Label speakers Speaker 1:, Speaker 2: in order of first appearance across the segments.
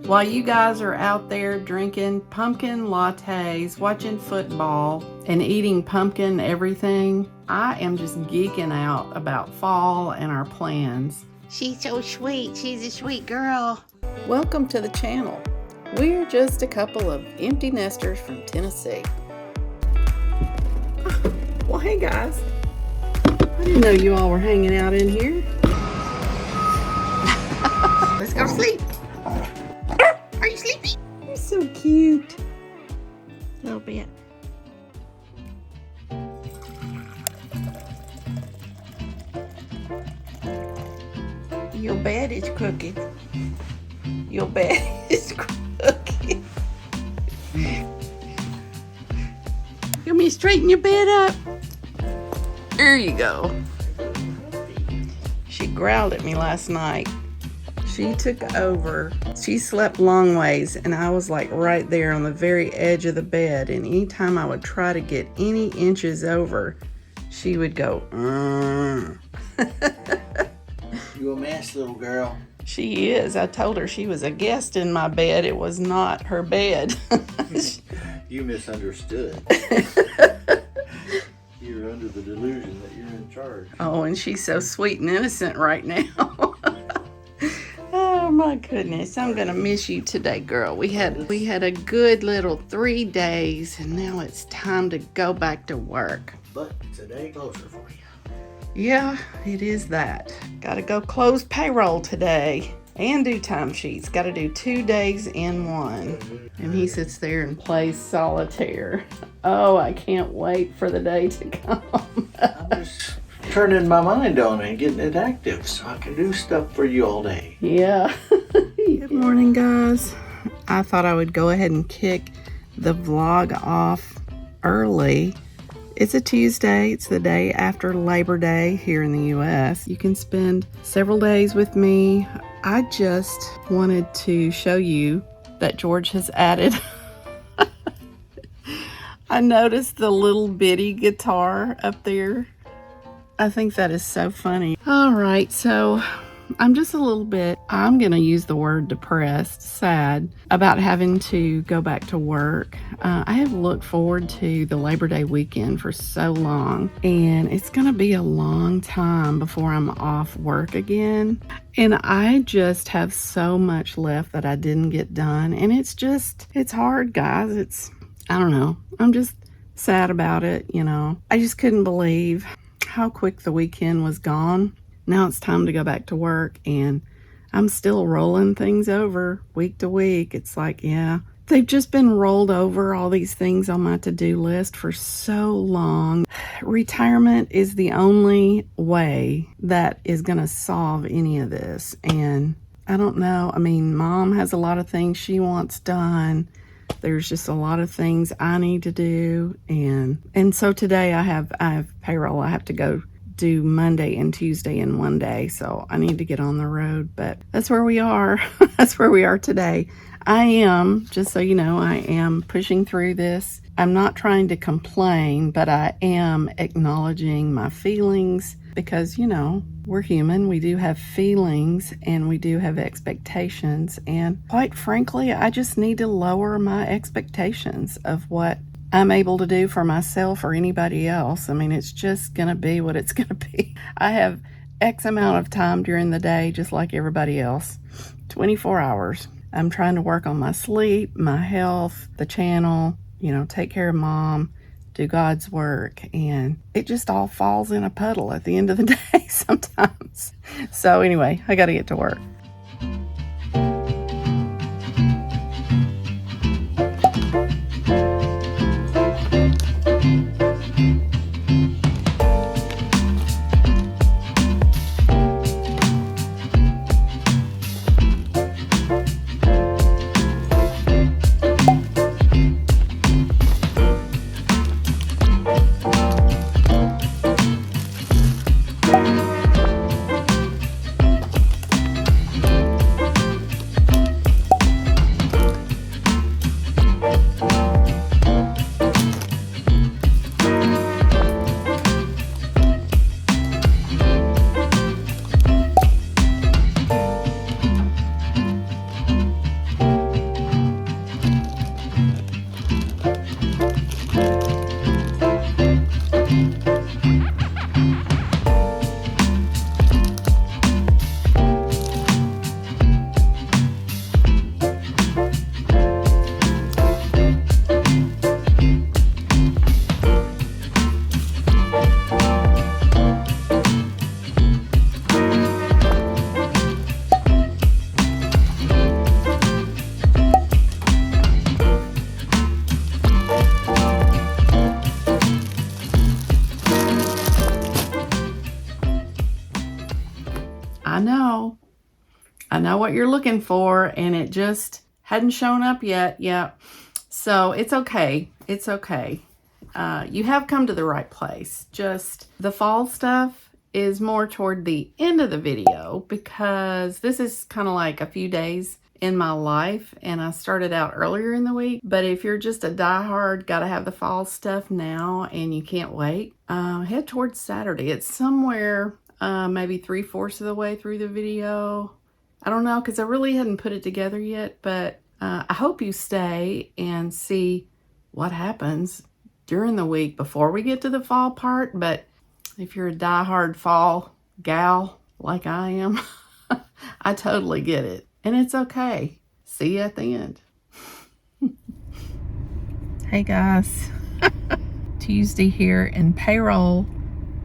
Speaker 1: While you guys are out there drinking pumpkin lattes, watching football, and eating pumpkin everything, I am just geeking out about fall and our plans.
Speaker 2: She's so sweet. She's a sweet girl.
Speaker 1: Welcome to the channel. We're just a couple of empty nesters from Tennessee. Well, hey guys. I didn't know you all were hanging out in here.
Speaker 2: Let's go to sleep. Are you sleepy?
Speaker 1: You're so cute.
Speaker 2: A little bit. Your bed is crooked. Your bed is crooked. You want me to straighten your bed up?
Speaker 1: There you go. She growled at me last night. She took over. She slept long ways, and I was like right there on the very edge of the bed. And anytime I would try to get any inches over, she would go,
Speaker 3: You a mess, little girl.
Speaker 1: She is. I told her she was a guest in my bed. It was not her bed.
Speaker 3: You misunderstood. You're under the delusion that you're in charge.
Speaker 1: Oh, and she's so sweet and innocent right now. Oh my goodness, I'm gonna miss you today, girl. We had a good little 3 days, and now it's time to go back to work.
Speaker 3: But it's a day closer for you.
Speaker 1: Yeah, it is that. Gotta go close payroll today and do timesheets. Gotta do 2 days in one. And he sits there and plays solitaire. Oh, I can't wait for the day to come.
Speaker 3: I'm just turning my mind on and getting it active so I can do stuff for you all day.
Speaker 1: Yeah. Good morning, guys. I thought I would go ahead and kick the vlog off early. It's a Tuesday. It's the day after Labor Day here in the U.S. You can spend several days with me. I just wanted to show you that George has added. I noticed the little bitty guitar up there. I think that is so funny. All right, so I'm just I'm going to use the word depressed, sad, about having to go back to work. I have looked forward to the Labor Day weekend for so long, and it's going to be a long time before I'm off work again. And I just have so much left that I didn't get done, and it's hard, guys. I don't know. I'm just sad about it, you know. I just couldn't believe how quick the weekend was gone. Now it's time to go back to work, and I'm still rolling things over week to week. It's like, yeah, they've just been rolled over, all these things on my to-do list for so long. Retirement is the only way that is going to solve any of this. And I don't know. I mean, Mom has a lot of things she wants done. There's just a lot of things I need to do. And so today I have payroll. I have to go do Monday and Tuesday in one day, so I need to get on the road, but that's where we are. That's where we are today. I am, just so you know, I am pushing through this. I'm not trying to complain, but I am acknowledging my feelings because, you know, we're human. We do have feelings and we do have expectations, and quite frankly, I just need to lower my expectations of what I'm able to do for myself or anybody else. I mean, it's just going to be what it's going to be. I have X amount of time during the day, just like everybody else, 24 hours. I'm trying to work on my sleep, my health, the channel, you know, take care of Mom, do God's work. And it just all falls in a puddle at the end of the day sometimes. So anyway, I got to get to work. know what you're looking for, and it just hadn't shown up yet. Yeah. So it's okay. It's okay. You have come to the right place. Just the fall stuff is more toward the end of the video because this is kind of like a few days in my life, and I started out earlier in the week. But if you're just a diehard, gotta have the fall stuff now and you can't wait, head towards Saturday. It's somewhere maybe 3/4 of the way through the video. I don't know, because I really hadn't put it together yet, but I hope you stay and see what happens during the week before we get to the fall part. But if you're a diehard fall gal like I am, I totally get it. And it's okay. See you at the end. Hey guys. Tuesday here, and payroll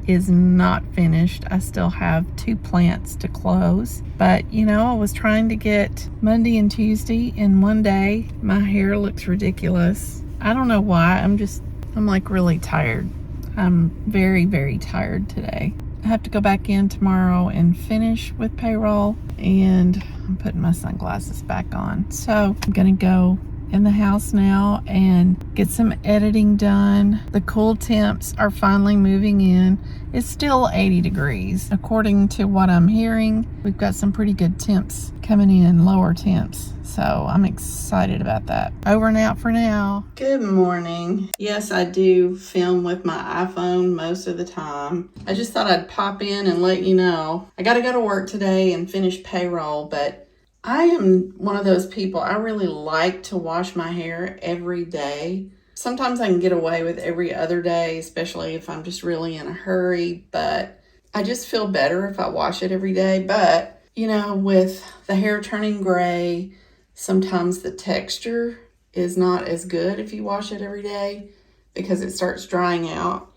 Speaker 1: is not finished. I still have 2 plants to close. But you know, I was trying to get Monday and Tuesday in one day. My hair looks ridiculous. I don't know why. I'm like really tired. I'm very, very tired today. I have to go back in tomorrow and finish with payroll, and I'm putting my sunglasses back on. So I'm gonna go in the house now and get some editing done. The cool temps are finally moving in. It's still 80 degrees. According to what I'm hearing, we've got some pretty good temps coming in, lower temps. So I'm excited about that. Over and out for now. Good morning. Yes, I do film with my iPhone most of the time. I just thought I'd pop in and let you know. I gotta go to work today and finish payroll, but I am one of those people, I really like to wash my hair every day. Sometimes I can get away with every other day, especially if I'm just really in a hurry, but I just feel better if I wash it every day. But, you know, with the hair turning gray, sometimes the texture is not as good if you wash it every day because it starts drying out,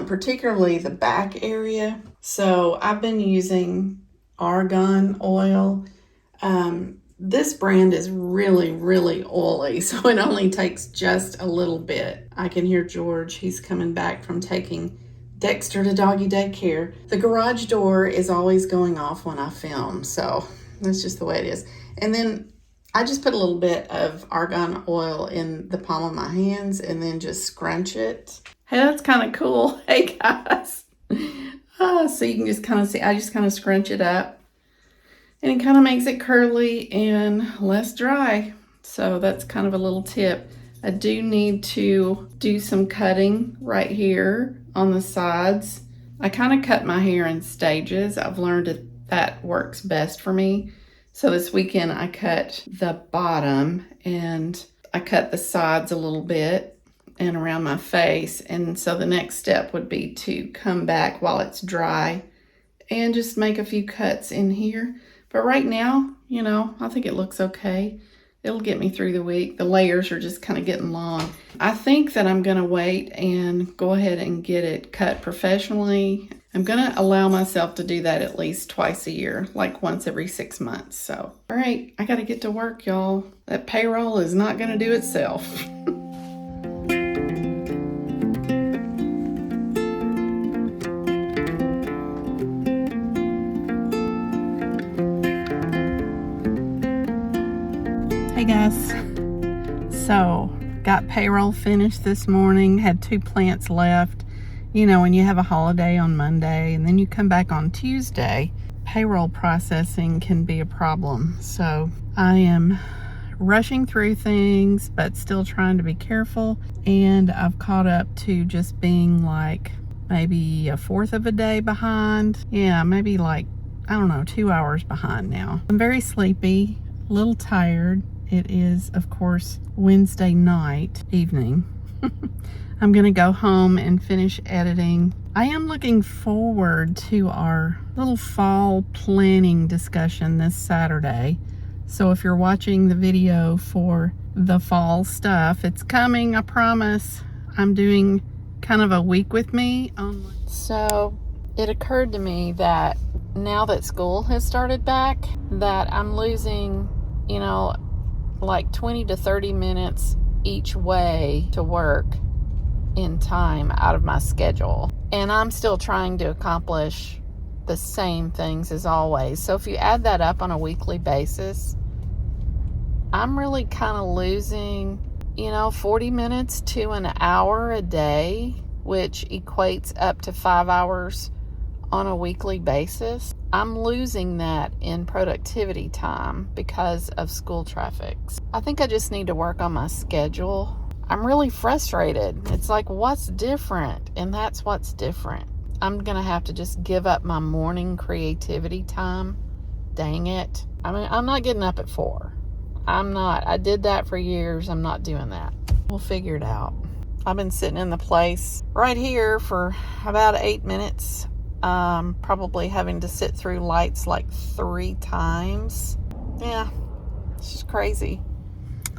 Speaker 1: particularly the back area. So I've been using argan oil. This brand is really, really oily, so it only takes just a little bit. I can hear George. He's coming back from taking Dexter to doggy daycare. The garage door is always going off when I film, so that's just the way it is. And then I just put a little bit of argan oil in the palm of my hands and then just scrunch it. Hey, that's kind of cool. Hey, guys. So you can just kind of see, I just kind of scrunch it up. And it kind of makes it curly and less dry. So that's kind of a little tip. I do need to do some cutting right here on the sides. I kind of cut my hair in stages. I've learned that works best for me. So this weekend I cut the bottom and I cut the sides a little bit and around my face. And so the next step would be to come back while it's dry and just make a few cuts in here. But right now, you know, I think it looks okay. It'll get me through the week. The layers are just kind of getting long. I think that I'm going to wait and go ahead and get it cut professionally. I'm going to allow myself to do that at least twice a year, like once every 6 months. So, all right, I got to get to work, y'all. That payroll is not going to do itself. Hey guys, so got payroll finished this morning, had 2 plants left. You know, when you have a holiday on Monday and then you come back on Tuesday, payroll processing can be a problem. So I am rushing through things, but still trying to be careful. And I've caught up to just being like maybe 1/4 of a day behind. Yeah, maybe like, I don't know, 2 hours behind now. I'm very sleepy, a little tired. It is, of course, Wednesday night, evening. I'm gonna go home and finish editing. I am looking forward to our little fall planning discussion this Saturday. So if you're watching the video for the fall stuff, it's coming, I promise. I'm doing kind of a week with me only. So it occurred to me that now that school has started back, that I'm losing, you know, like 20 to 30 minutes each way to work in time out of my schedule. And I'm still trying to accomplish the same things as always. So if you add that up on a weekly basis, I'm really kind of losing, 40 minutes to an hour a day, which equates up to 5 hours on a weekly basis. I'm losing that in productivity time because of school traffic. I think I just need to work on my schedule. I'm really frustrated. It's like, what's different? And that's what's different. I'm going to have to just give up my morning creativity time. Dang it. I mean, I'm not getting up at 4. I'm not. I did that for years. I'm not doing that. We'll figure it out. I've been sitting in the place right here for about 8 minutes. Probably having to sit through lights like 3 times. Yeah, it's just crazy.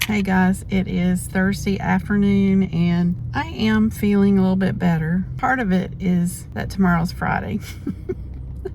Speaker 1: Hey guys, it is Thursday afternoon and I am feeling a little bit better. Part of it is that tomorrow's Friday.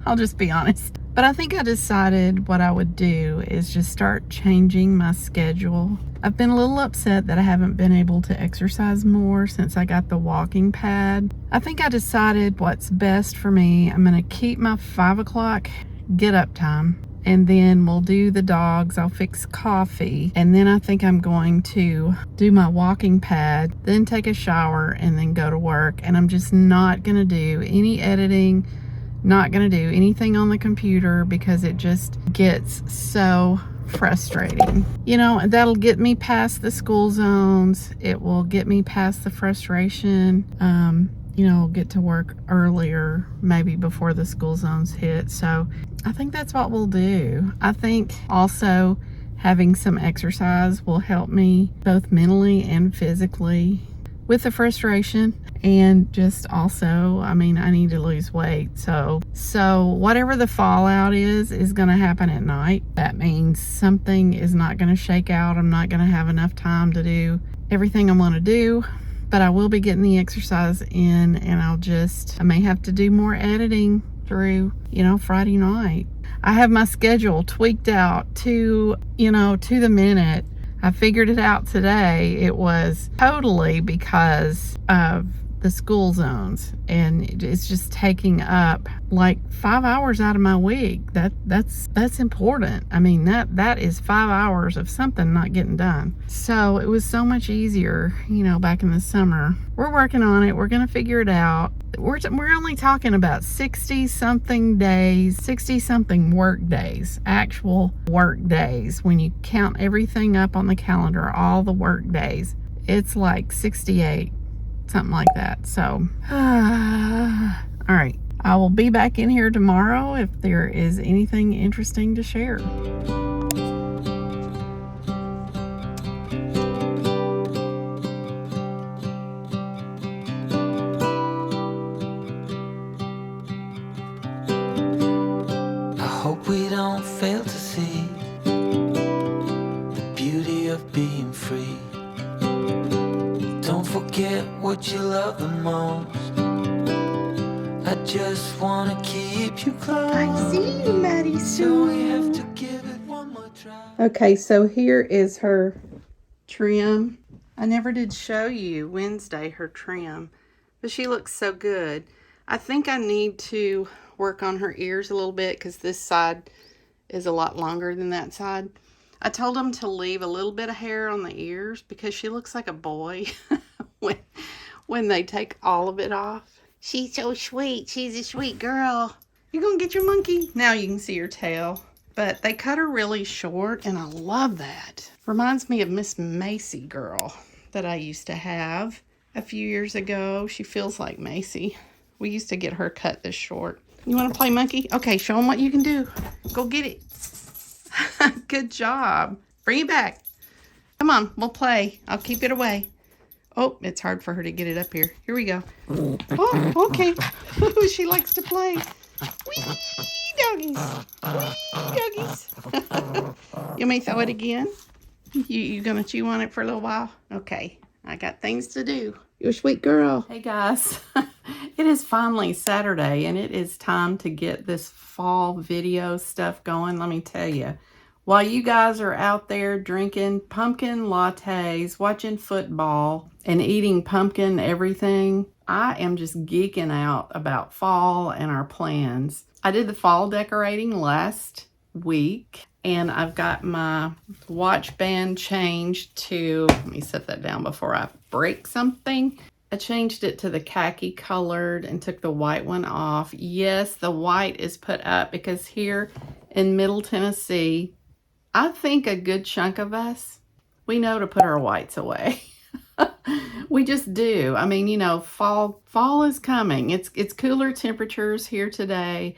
Speaker 1: I'll just be honest. But I think I decided what I would do is just start changing my schedule. I've been a little upset that I haven't been able to exercise more since I got the walking pad. I think I decided what's best for me. I'm going to keep my 5 o'clock get up time. And then we'll do the dogs. I'll fix coffee. And then I think I'm going to do my walking pad, then take a shower, and then go to work. And I'm just not going to do any editing, not going to do anything on the computer because it just gets so frustrating. That'll get me past the school zones. It will get me past the frustration. Get to work earlier, maybe before the school zones hit. So I think that's what we'll do. I think also having some exercise will help me both mentally and physically with the frustration. And just also, I need to lose weight. So whatever the fallout is going to happen at night. That means something is not going to shake out. I'm not going to have enough time to do everything I want to do. But I will be getting the exercise in, and I may have to do more editing through, Friday night. I have my schedule tweaked out to the minute. I figured it out today. It was totally because of the school zones, and it's just taking up like 5 hours out of my week. That's important. That is 5 hours of something not getting done. So it was so much easier, back in the summer. We're working on it. We're gonna figure it out. We're only talking about 60 something days, 60 something work days, actual work days. When you count everything up on the calendar, all the work days, it's like 68. Something like that. So, all right. I will be back in here tomorrow if there is anything interesting to share.
Speaker 4: I hope we don't fail to see the beauty of being free. Don't forget what you love the most. I just want to keep you close.
Speaker 2: I see you, Maddie
Speaker 4: So we have
Speaker 2: Sue.
Speaker 4: to give it one more try.
Speaker 1: Okay, so here is her trim. I never did show you Wednesday her trim, but she looks so good. I think I need to work on her ears a little bit because this side is a lot longer than that side. I told them to leave a little bit of hair on the ears because she looks like a boy when they take all of it off.
Speaker 2: She's so sweet. She's a sweet girl.
Speaker 1: You gonna get your monkey? Now you can see her tail. But they cut her really short, and I love that. Reminds me of Miss Macy girl that I used to have a few years ago. She feels like Macy. We used to get her cut this short. You want to play monkey? Okay, show them what you can do. Go get it. Good job. Bring it back. Come on, we'll play. I'll keep it away. Oh, it's hard for her to get it up here. Here we go. Oh, okay. She likes to play. Wee doggies. Wee doggies. You may throw it again. You gonna chew on it for a little while? Okay. I got things to do. You're a sweet girl. Hey guys. It is finally Saturday and it is time to get this fall video stuff going. Let me tell you. While you guys are out there drinking pumpkin lattes, watching football, and eating pumpkin everything, I am just geeking out about fall and our plans. I did the fall decorating last week, and I've got my watch band changed to, let me set that down before I break something. I changed it to the khaki colored and took the white one off. Yes, the white is put up because here in Middle Tennessee, I think a good chunk of us, we know to put our whites away. We just do. I mean, you know, fall is coming. It's cooler temperatures here today.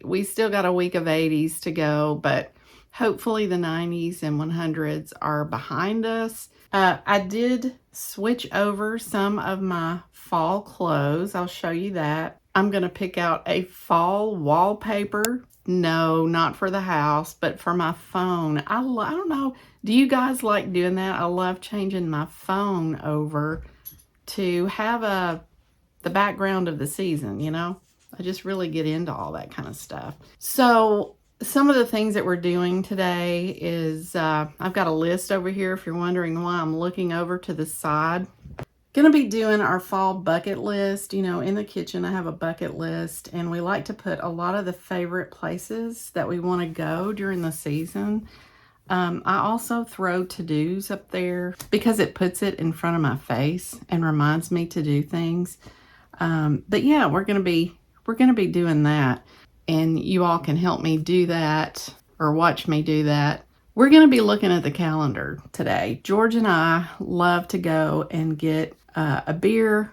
Speaker 1: We still got a week of 80s to go, but hopefully the 90s and 100s are behind us. I did switch over some of my fall clothes. I'll show you that. I'm going to pick out a fall wallpaper. No, not for the house, but for my phone. I don't know. Do you guys like doing that? I love changing my phone over to have the background of the season, you know? I just really get into all that kind of stuff. So some of the things that we're doing today is, I've got a list over here if you're wondering why I'm looking over to the side. Gonna be doing our fall bucket list. You know, in the kitchen I have a bucket list, and we like to put a lot of the favorite places that we want to go during the season. I also throw to-dos up there because it puts it in front of my face and reminds me to do things. But yeah, we're gonna be doing that, and you all can help me do that or watch me do that. We're gonna be looking at the calendar today. George and I love to go and get a beer,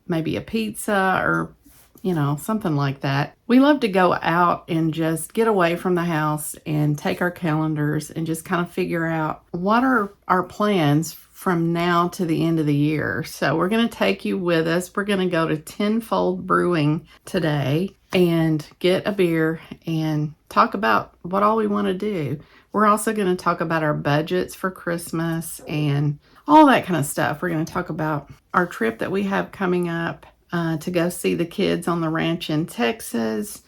Speaker 1: maybe a pizza, or you know, something like that. We love to go out and just get away from the house and take our calendars and just kind of figure out what are our plans from now to the end of the year. So we're going to take you with us. We're going to go to Tenfold Brewing today and get a beer and talk about what all we want to do. We're also going to talk about our budgets for Christmas and all that kind of stuff. We're going to talk about our trip that we have coming up to go see the kids on the ranch in Texas.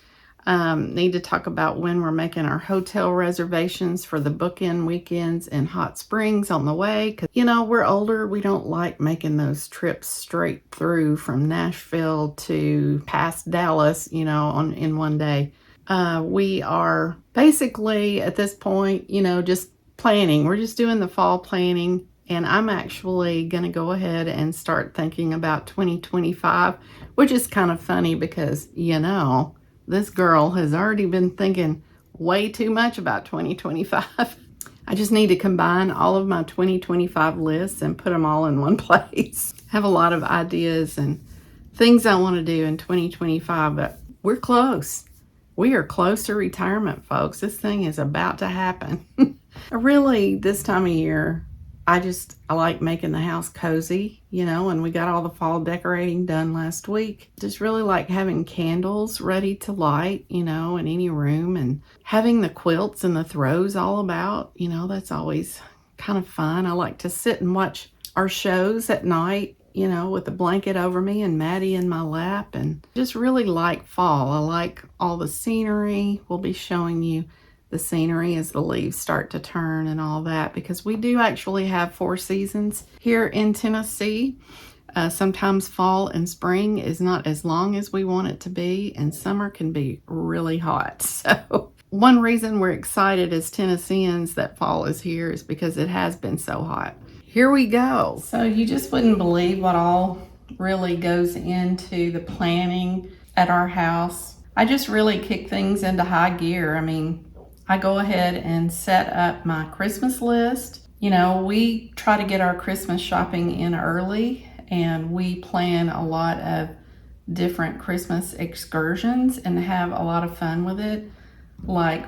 Speaker 1: Need to talk about when we're making our hotel reservations for the bookend weekends in Hot Springs on the way. Because, you know, we're older. We don't like making those trips straight through from Nashville to past Dallas, you know, in one day. We are basically at this point, you know, just planning. We're just doing the fall planning. And I'm actually going to go ahead and start thinking about 2025, which is kind of funny because, you know, this girl has already been thinking way too much about 2025. I just need to combine all of my 2025 lists and put them all in one place. I have a lot of ideas and things I want to do in 2025, but we're close. We are close to retirement, folks. This thing is about to happen. Really, this time of year, I like making the house cozy, you know, and we got all the fall decorating done last week. Just really like having candles ready to light, you know, in any room, and having the quilts and the throws all about, you know, that's always kind of fun. I like to sit and watch our shows at night, you know, with the blanket over me and Maddie in my lap, and just really like fall. I like all the scenery. We'll be showing you the scenery as the leaves start to turn and all that, because we do actually have 4 seasons here in Tennessee. Sometimes fall and spring is not as long as we want it to be, and summer can be really hot. So one reason we're excited as Tennesseans that fall is here is because it has been so hot. Here we go. So you just wouldn't believe what all really goes into the planning at our house. I just really kick things into high gear. I mean, I go ahead and set up my Christmas list. You know, we try to get our Christmas shopping in early, and we plan a lot of different Christmas excursions and have a lot of fun with it. Like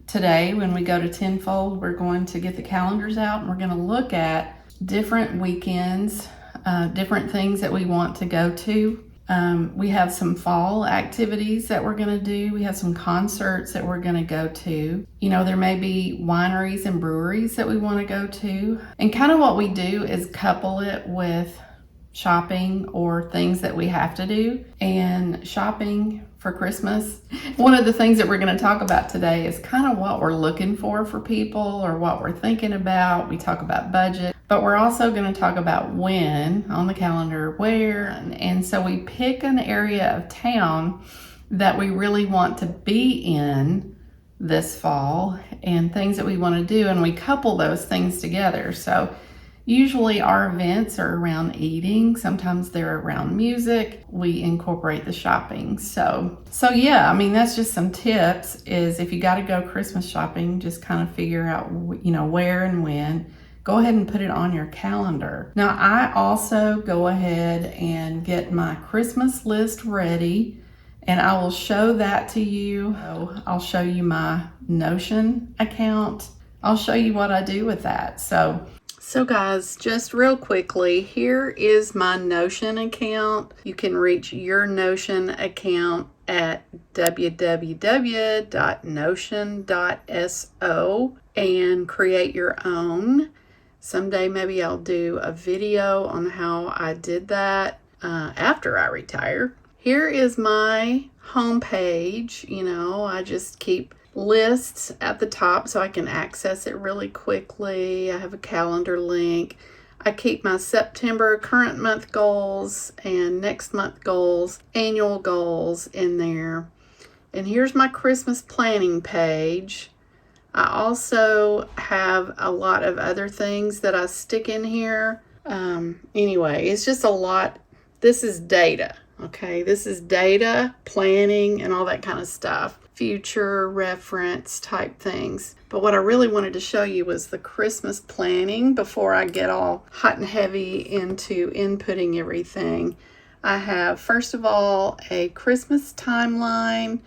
Speaker 1: today, when we go to Tenfold, we're going to get the calendars out and we're going to look at different weekends, different things that we want to go to. We have some fall activities that we're going to do. We have some concerts that we're going to go to. You know, there may be wineries and breweries that we want to go to. And kind of what we do is couple it with shopping or things that we have to do. And shopping for Christmas, one of the things that we're going to talk about today is kind of what we're looking for people or what we're thinking about. We talk about budget. but we're also going to talk about when on the calendar, where, and so we pick an area of town that we really want to be in this fall and things that we want to do, and we couple those things together. So usually our events are around eating, sometimes they're around music, we incorporate the shopping. So yeah, I mean, that's just some tips, is if you got to go Christmas shopping, just kind of figure out, you know, where and when. Go ahead and put it on your calendar. Now, I also go ahead and get my Christmas list ready, and I will show that to you. I'll show you my Notion account. I'll show you what I do with that. So guys, just real quickly, here is my Notion account. You can reach your Notion account at www.notion.so and create your own. Someday maybe I'll do a video on how I did that after I retire. Here is my homepage. You know, I just keep lists at the top so I can access it really quickly. I have a calendar link. I keep my September current month goals and next month goals, annual goals in there. And here's my Christmas planning page. I also have a lot of other things that I stick in here. Anyway, it's just a lot. This is data, okay? This is data, planning, and all that kind of stuff. Future reference type things. But what I really wanted to show you was the Christmas planning before I get all hot and heavy into inputting everything. I have, first of all, a Christmas timeline,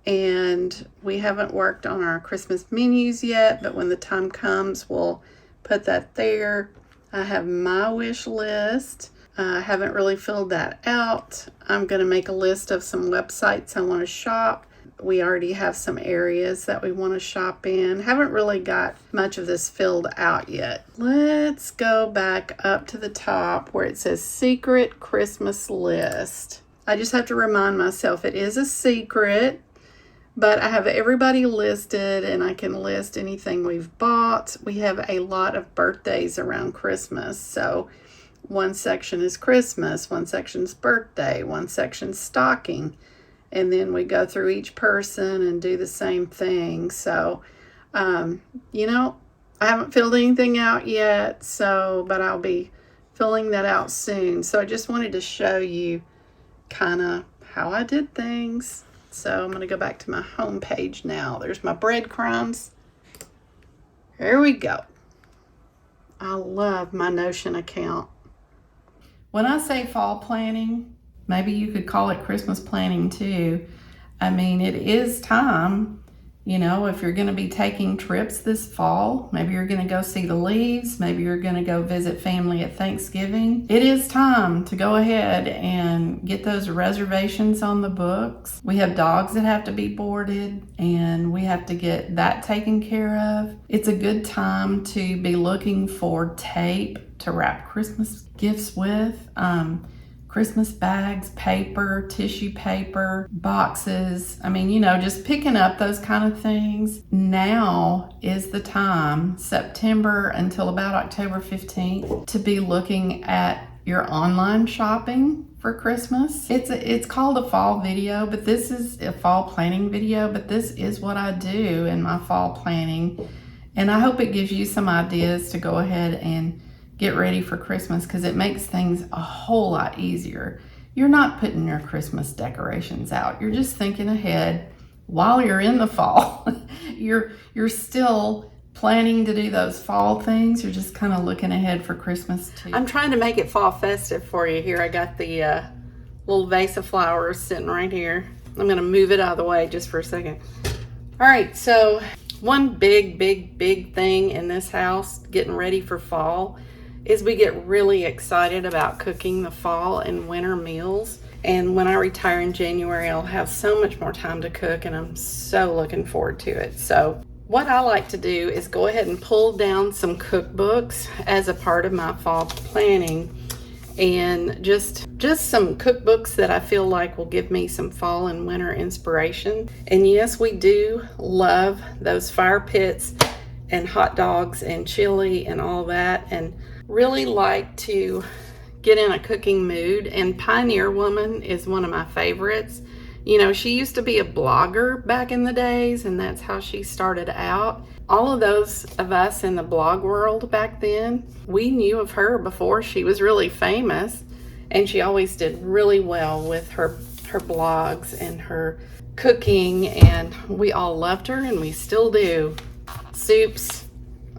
Speaker 1: and we haven't worked on our Christmas menus yet, but when the time comes, we'll put that there. I have my wish list. I haven't really filled that out. I'm going to make a list of some websites I want to shop. We already have some areas that we want to shop in. Haven't really got much of this filled out yet. Let's go back up to the top where it says secret Christmas list. I just have to remind myself it is a secret, but I have everybody listed, and I can list anything we've bought. We have a lot of birthdays around Christmas, so one section is Christmas, one section's birthday, one section's stocking. And then we go through each person and do the same thing. So, you know, I haven't filled anything out yet, but I'll be filling that out soon. So I just wanted to show you kind of how I did things. So I'm going to go back to my home page now. There's my breadcrumbs. There we go. I love my Notion account. When I say fall planning, maybe you could call it Christmas planning too. I mean, it is time, you know, if you're going to be taking trips this fall, maybe you're going to go see the leaves, maybe you're going to go visit family at Thanksgiving. It is time to go ahead and get those reservations on the books. We have dogs that have to be boarded, and we have to get that taken care of. It's a good time to be looking for tape to wrap Christmas gifts with. Christmas bags, paper, tissue paper, boxes. I mean, you know, just picking up those kind of things. Now is the time, September until about October 15th, to be looking at your online shopping for Christmas. It's called a fall video, but this is a fall planning video, but this is what I do in my fall planning. And I hope it gives you some ideas to go ahead and get ready for Christmas, because it makes things a whole lot easier. You're not putting your Christmas decorations out. You're just thinking ahead while you're in the fall. You're still planning to do those fall things. You're just kind of looking ahead for Christmas too. I'm trying to make it fall festive for you here. I got the little vase of flowers sitting right here. I'm gonna move it out of the way just for a second. All right, so one big thing in this house getting ready for fall is we get really excited about cooking the fall and winter meals. And when I retire in January, I'll have so much more time to cook, and I'm so looking forward to it. So what I like to do is go ahead and pull down some cookbooks as a part of my fall planning, and just some cookbooks that I feel like will give me some fall and winter inspiration. And yes, we do love those fire pits and hot dogs and chili and all that, and really like to get in a cooking mood. And Pioneer Woman is one of my favorites. You know, she used to be a blogger back in the days, and that's how she started out. All of those of us in the blog world back then, we knew of her before she was really famous, and she always did really well with her blogs and her cooking, and we all loved her, and we still do. Soups,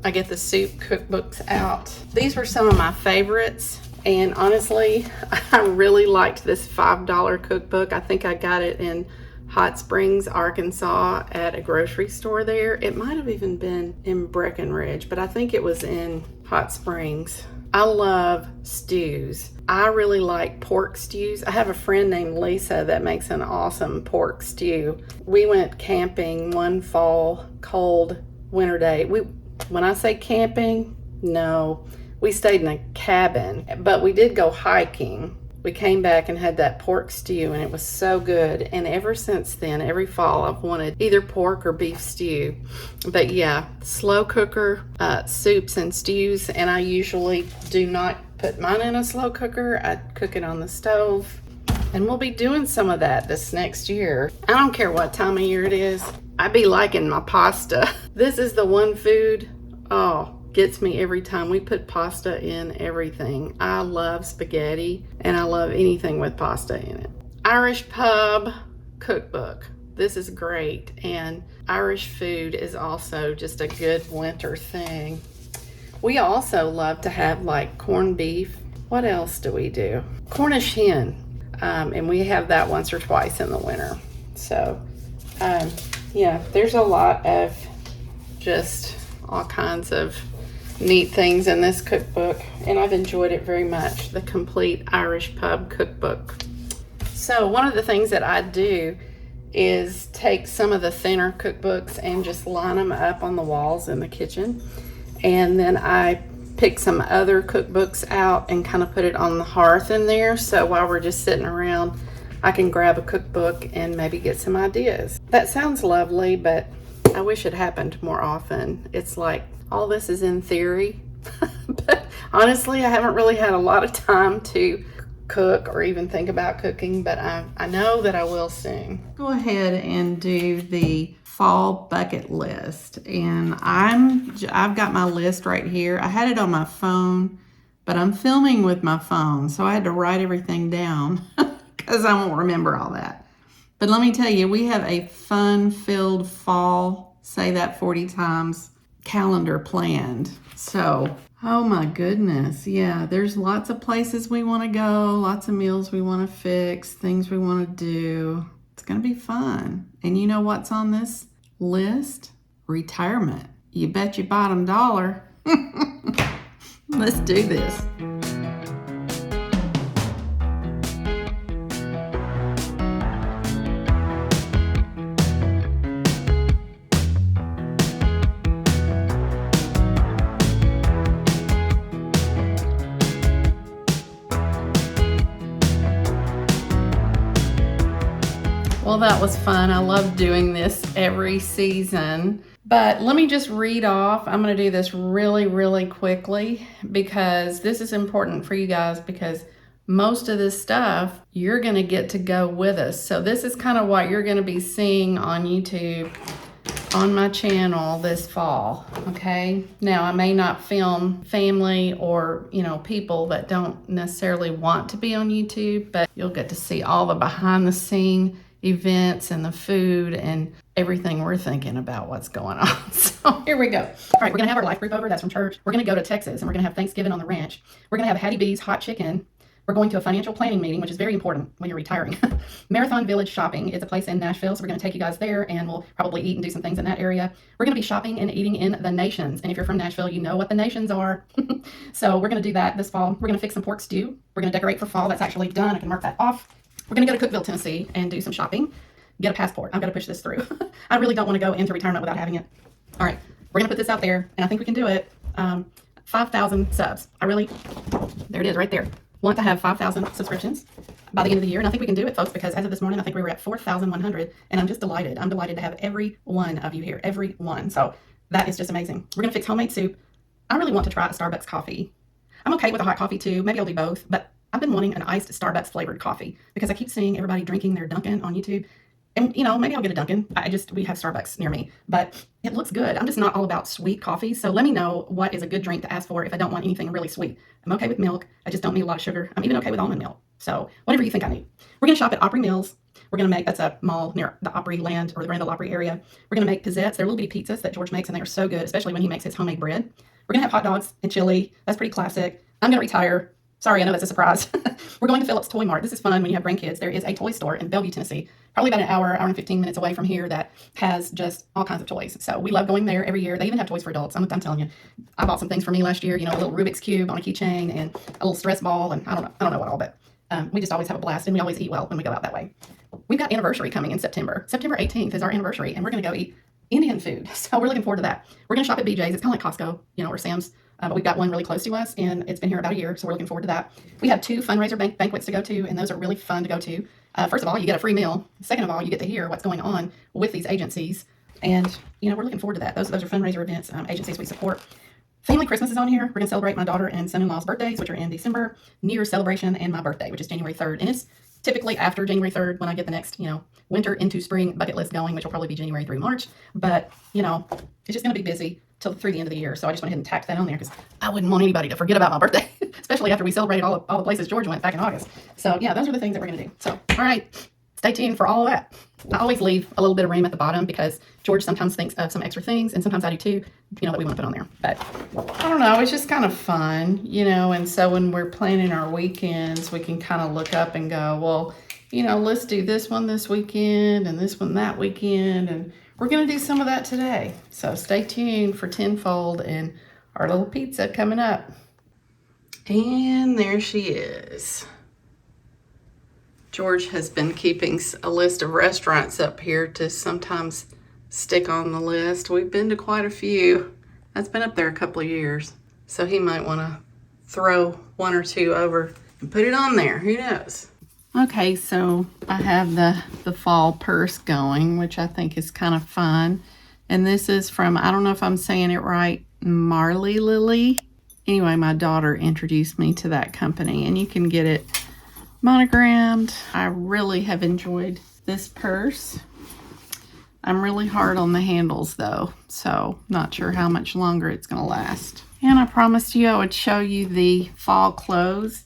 Speaker 1: I get the soup cookbooks out. These were some of my favorites. And honestly, I really liked this $5 cookbook. I think I got it in Hot Springs, Arkansas at a grocery store there. It might have even been in Breckenridge, but I think it was in Hot Springs. I love stews. I really like pork stews. I have a friend named Lisa that makes an awesome pork stew. We went camping one fall, cold winter day. When I say camping, no. We stayed in a cabin, but we did go hiking. We came back and had that pork stew, and it was so good. And ever since then, every fall, I've wanted either pork or beef stew. But yeah, slow cooker soups and stews, and I usually do not put mine in a slow cooker. I cook it on the stove, and we'll be doing some of that this next year. I don't care what time of year it is. I be liking my pasta. This is the one food, gets me every time. We put pasta in everything. I love spaghetti, and I love anything with pasta in it. Irish Pub Cookbook. This is great, and Irish food is also just a good winter thing. We also love to have like corned beef. What else do we do? Cornish hen, and we have that once or twice in the winter. So yeah, there's a lot of just all kinds of neat things in this cookbook, and I've enjoyed it very much. The Complete Irish Pub Cookbook. So one of the things that I do is take some of the thinner cookbooks and just line them up on the walls in the kitchen, and then I pick some other cookbooks out and kind of put it on the hearth in there, so while we're just sitting around, I can grab a cookbook and maybe get some ideas. That sounds lovely, but I wish it happened more often. It's like all this is in theory, but honestly, I haven't really had a lot of time to cook or even think about cooking, but I know that I will soon. Go ahead and do the fall bucket list, and I've got my list right here. I had it on my phone, but I'm filming with my phone, so I had to write everything down because I won't remember all that. But let me tell you, we have a fun-filled fall, say that 40 times, calendar planned. So, oh my goodness, yeah, there's lots of places we want to go, lots of meals we want to fix, things we want to do. It's going to be fun. And you know what's on this list? Retirement. You bet your bottom dollar. Let's do this. Well, that was fun. I love doing this every season. But let me just read off. I'm going to do this really, really quickly because this is important for you guys, because most of this stuff you're going to get to go with us. So this is kind of what you're going to be seeing on YouTube on my channel this fall. Okay. Now I may not film family or, people that don't necessarily want to be on YouTube, but you'll get to see all the behind the scene events and the food and everything we're thinking about what's going on. So here we go. All right, we're gonna have our life group over. That's from church. We're gonna go to Texas and we're gonna have Thanksgiving on the ranch. We're gonna have Hattie B's hot chicken. We're going to a financial planning meeting, which is very important when you're retiring. Marathon Village Shopping is a place in Nashville, so we're gonna take you guys there and we'll probably eat and do some things in that area. We're gonna be shopping and eating in the Nations, and if you're from Nashville, you know what the Nations are. So we're gonna do that this fall. We're gonna fix some pork stew. We're gonna decorate for fall. That's actually done. I can mark that off. We're going to go to Cookeville, Tennessee and do some shopping, get a passport. I've got to push this through. I really don't want to go into retirement without having it. All right, we're going to put this out there, and I think we can do it. 5,000 subs. There it is right there. Want to have 5,000 subscriptions by the end of the year, and I think we can do it, folks, because as of this morning, I think we were at 4,100, and I'm just delighted. I'm delighted to have every one of you here, every one. So That is just amazing. We're going to fix homemade soup. I really want to try a Starbucks coffee. I'm okay with a hot coffee too. Maybe I'll do both, but I've been wanting an iced Starbucks flavored coffee because I keep seeing everybody drinking their Dunkin' on YouTube. And, maybe I'll get a Dunkin'. We have Starbucks near me, but it looks good. I'm just not all about sweet coffee. So let me know what is a good drink to ask for if I don't want anything really sweet. I'm okay with milk. I just don't need a lot of sugar. I'm even okay with almond milk. So whatever you think I need. We're going to shop at Opry Mills. We're going to make, that's a mall near the Opry land or the Randall Opry area. We're going to make pizzettes. They're little bitty pizzas that George makes, and they are so good, especially when he makes his homemade bread. We're going to have hot dogs and chili. That's pretty classic. I'm going to retire. Sorry, I know that's a surprise. We're going to Phillips Toy Mart. This is fun when you have grandkids. There is a toy store in Bellevue, Tennessee, probably about an hour and 15 minutes away from here that has just all kinds of toys. So we love going there every year. They even have toys for adults. I'm telling you. I bought some things for me last year, a little Rubik's Cube on a keychain and a little stress ball, and I don't know what all, but we just always have a blast, and we always eat well when we go out that way. We've got anniversary coming in September. September 18th is our anniversary, and we're going to go eat Indian food. So we're looking forward to that. We're going to shop at BJ's. It's kind of like Costco, or Sam's. But we've got one really close to us, and it's been here about a year, so we're looking forward to that. We have 2 fundraiser banquets to go to, and those are really fun to go to. First of all, you get a free meal. Second of all, you get to hear what's going on with these agencies, and we're looking forward to that. Those are fundraiser events, agencies we support. Family Christmas is on here. We're going to celebrate my daughter and son-in-law's birthdays, which are in December, New Year's celebration, and my birthday, which is January 3rd. And it's typically after January 3rd when I get the next, winter into spring bucket list going, which will probably be January through March. But, it's just going to be busy till through the end of the year. So I just went ahead and tacked that on there because I wouldn't want anybody to forget about my birthday, especially after we celebrated all the places George went back in August. So yeah, those are the things that we're going to do. So, all right, stay tuned for all of that. I always leave a little bit of room at the bottom because George sometimes thinks of some extra things, and sometimes I do too, that we want to put on there. But I don't know, it's just kind of fun, and so when we're planning our weekends, we can kind of look up and go, well, let's do this one this weekend and this one that weekend, and we're going to do some of that today. So stay tuned for Tenfold and our little pizza coming up. And there she is. George has been keeping a list of restaurants up here to sometimes stick on the list. We've been to quite a few. That's been up there a couple of years. So he might want to throw 1 or 2 over and put it on there. Who knows? Okay, so I have the fall purse going, which I think is kind of fun. And this is from, I don't know if I'm saying it right, Marley Lily. Anyway, my daughter introduced me to that company, and you can get it monogrammed. I really have enjoyed this purse. I'm really hard on the handles though, so not sure how much longer it's going to last. And I promised you I would show you the fall clothes.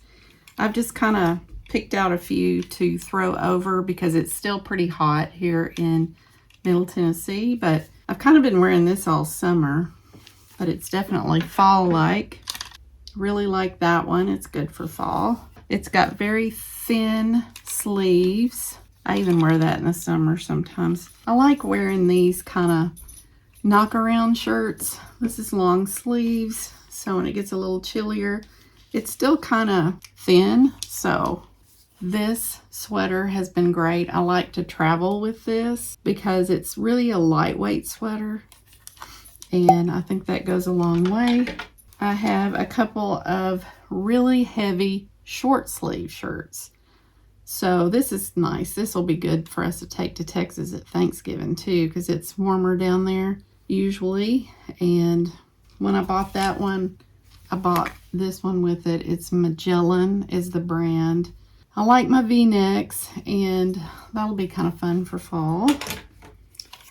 Speaker 1: I've just kind of picked out a few to throw over because it's still pretty hot here in Middle Tennessee, but I've kind of been wearing this all summer, but it's definitely fall-like. Really like that one. It's good for fall. It's got very thin sleeves. I even wear that in the summer sometimes. I like wearing these kind of knock-around shirts. This is long sleeves, so when it gets a little chillier, it's still kind of thin, so this sweater has been great. I like to travel with this because it's really a lightweight sweater, and I think that goes a long way. I have a couple of really heavy short sleeve shirts. So this is nice. This will be good for us to take to Texas at Thanksgiving too, because it's warmer down there usually. And when I bought that one, I bought this one with it. It's Magellan is the brand. I like my V-necks, and that'll be kind of fun for fall.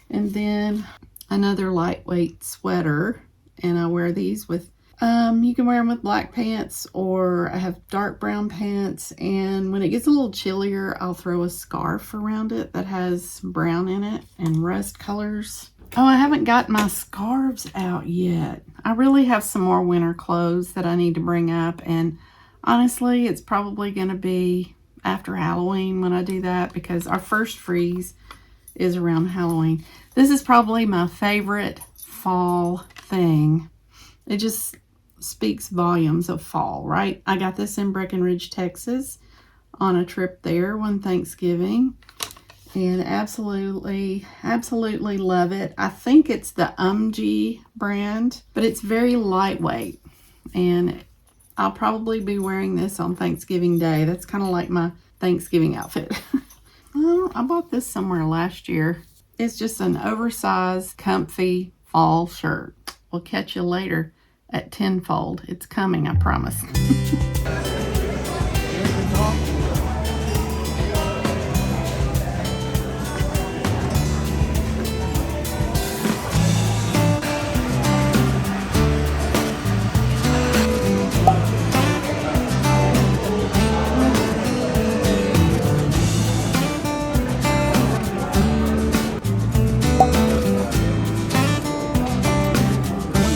Speaker 1: And then another lightweight sweater, and I wear these with, you can wear them with black pants, or I have dark brown pants, and when it gets a little chillier, I'll throw a scarf around it that has brown in it and rust colors. Oh, I haven't got my scarves out yet. I really have some more winter clothes that I need to bring up, and honestly, it's probably going to be after Halloween when I do that, because our first freeze is around Halloween. This is probably my favorite fall thing. It just speaks volumes of fall, right? I got this in Breckenridge, Texas on a trip there one Thanksgiving, and absolutely love it. I think it's the UMG brand, but it's very lightweight, and I'll probably be wearing this on Thanksgiving Day. That's kind of like my Thanksgiving outfit. I bought this somewhere last year. It's just an oversized, comfy fall shirt. We'll catch you later at Tenfold. It's coming, I promise.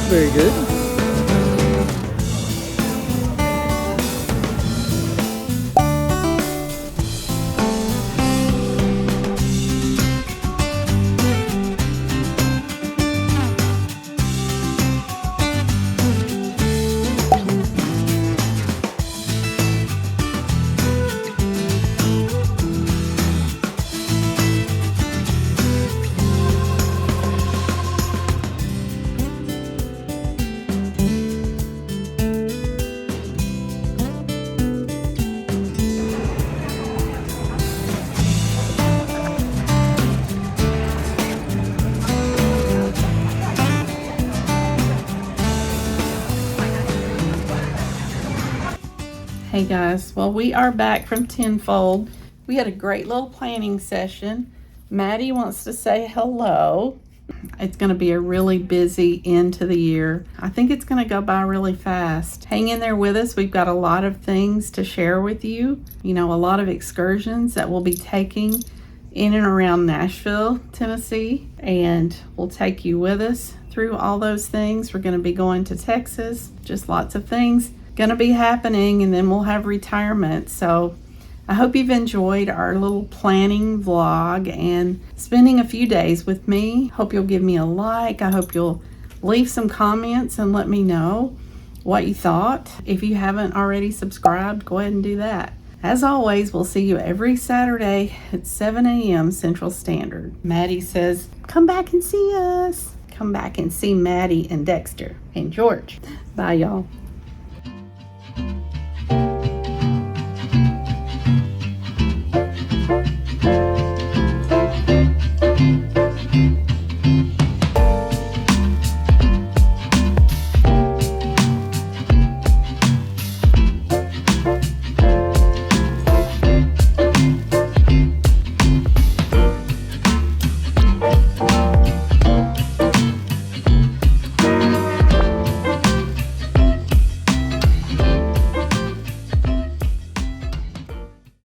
Speaker 3: Very good.
Speaker 1: Hey guys, well, we are back from Tenfold. We had a great little planning session. Maddie wants to say hello. It's going to be a really busy end to the year. I think it's going to go by really fast. Hang in there with us. We've got a lot of things to share with you. You know, a lot of excursions that we'll be taking in and around Nashville, Tennessee, and we'll take you with us through all those things. We're going to be going to Texas, just lots of things going to be happening, and then we'll have retirement. So I hope you've enjoyed our little planning vlog and spending a few days with me. Hope you'll give me a like. I hope you'll leave some comments and let me know what you thought. If you haven't already subscribed, go ahead and do that. As always, we'll see you every Saturday at 7 a.m. Central Standard. Maddie says, come back and see us. Come back and see Maddie and Dexter and George. Bye, y'all.